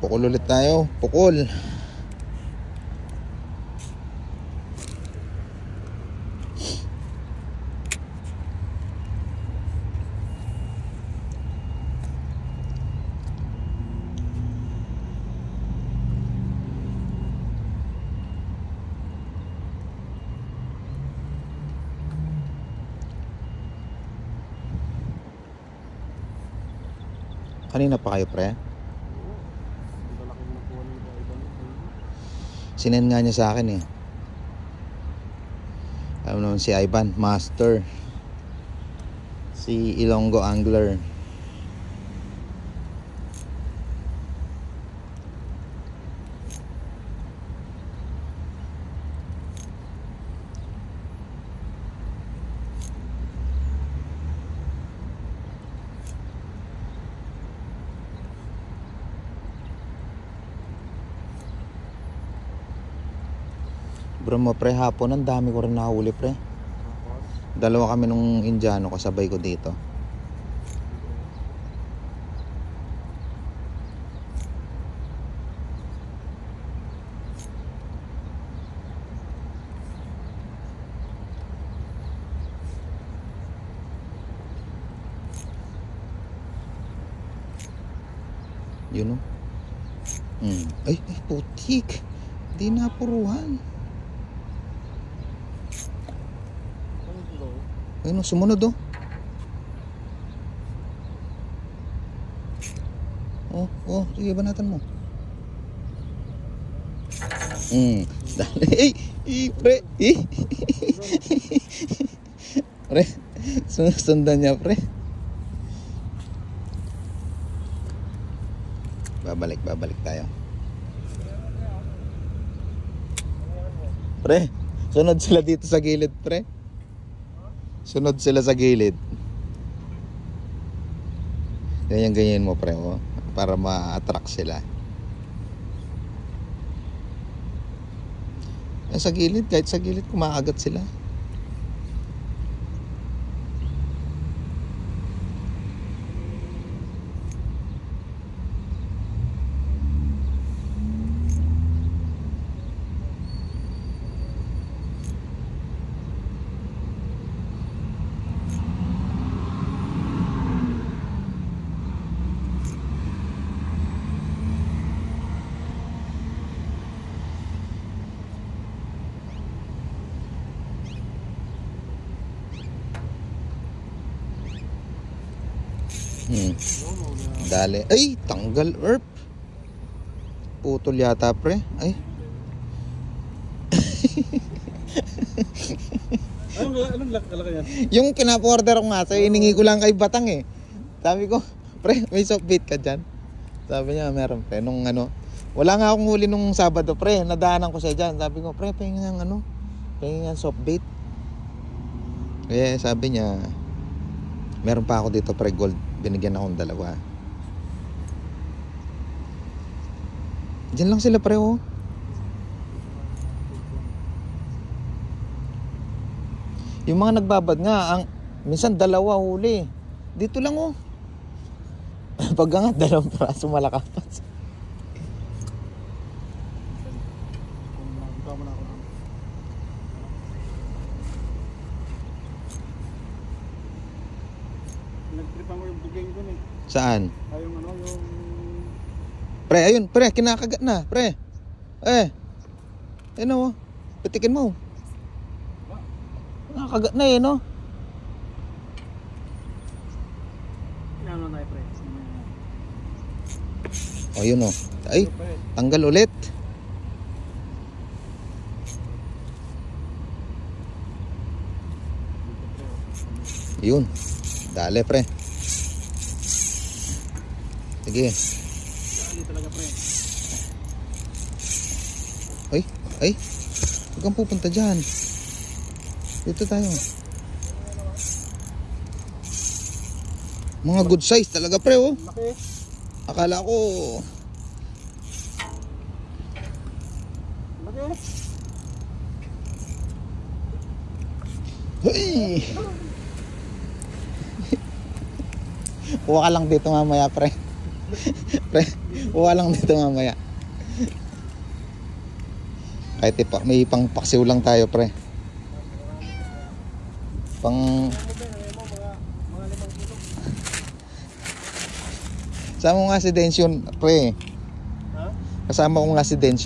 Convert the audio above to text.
Pukul ulit tayo. Pukul. Kanina pa kayo, pre? Sinend nga niya sa akin eh. Alam naman si Ivan, master. Si Ilonggo Angler. Bro mo pre, hapon ang dami ko rin nahuli pre. Dalawa kami nung Indiano kasabay ko dito. Yun o. Ay, putik. Di napuruhan. Ayun, sumunod oh. Sige, banatan mo. Dali. Pre. Pre, sundan niya, pre. Babalik tayo. Pre, sunod sila dito sa gilid, pre. Sunod sila sa gilid. Ganyan mo pre oh, para ma-attract sila. Sa gilid, kahit sa gilid kumakagat sila. Dali. Ay, tanggal earth. Putol yata pre. Ay. Anong laka yan? Yung kinaporder ko nga, iningi ko lang kay Batang eh. Sabi ko, pre, may soft bait ka dyan? Sabi niya, meron pre. Nung ano, wala nga akong huli nung Sabado pre. Nadaanan ko siya dyan. Sabi ko, pre, pengen nga soft bait. Kaya sabi niya, meron pa ako dito pre, gold. Binigyan akong dalawa. Diyan lang sila pre oh. Yung mga nagbabad nga, minsan dalawa huli. Dito lang oh. Pag nga dalawang praso malakapat. Nagtripan ko yung bugeng ko eh. Saan? Ay, yung Pre, ayun, pre, kinakagat na, pre. Ayun oh. Petikin mo. Nakakagat na eh, no? Ano na pre? Oh, yun oh. Ay, tanggal ulit. Yun. Dale, pre. Sige. Dali talaga, pre. Ay. Huwag kang pupunta dyan. Dito tayo. Mga good size talaga, pre, oh. Laki. Akala ko. Laki. Hey! Kuha ka lang dito mamaya, pre. Pre, Kuha lang dito mamaya. Kahit may pang paksiw lang tayo, pre. Pang... Kasama ko nga si Densyon, pre. Ha? Kasama ko nga si Densyon.